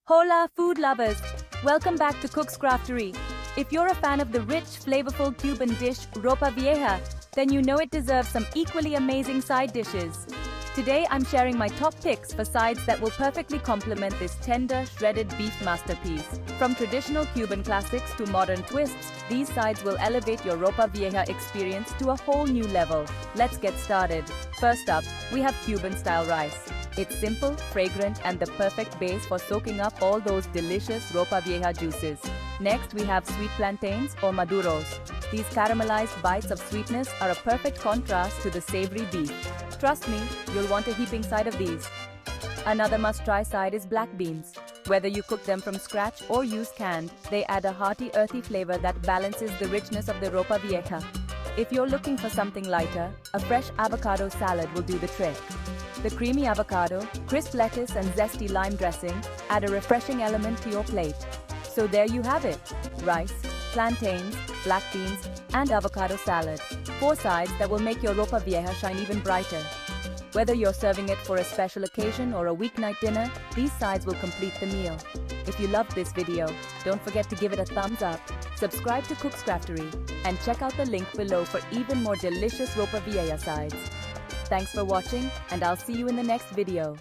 Hola, food lovers! Welcome back to Cookscraftery. If you're a fan of the rich, flavorful Cuban dish, Ropa Vieja, then you know it deserves some equally amazing side dishes. Today, I'm sharing my top picks for sides that will perfectly complement this tender, shredded beef masterpiece. From traditional Cuban classics to modern twists, these sides will elevate your Ropa Vieja experience to a whole new level. Let's get started. First up, we have Cuban-style rice. It's simple, fragrant, and the perfect base for soaking up all those delicious Ropa Vieja juices. Next, we have sweet plantains or maduros. These caramelized bites of sweetness are a perfect contrast to the savory beef. Trust me, you'll want a heaping side of these. Another must-try side is black beans. Whether you cook them from scratch or use canned, they add a hearty, earthy flavor that balances the richness of the Ropa Vieja. If you're looking for something lighter, a fresh avocado salad will do the trick. The creamy avocado, crisp lettuce, and zesty lime dressing add a refreshing element to your plate. So there you have it: rice, plantains, black beans, and avocado salad. 4 sides that will make your Ropa Vieja shine even brighter. Whether you're serving it for a special occasion or a weeknight dinner, these sides will complete the meal. If you loved this video, don't forget to give it a thumbs up, subscribe to Cookscraftery, and check out the link below for even more delicious Ropa Vieja sides. Thanks for watching, and I'll see you in the next video.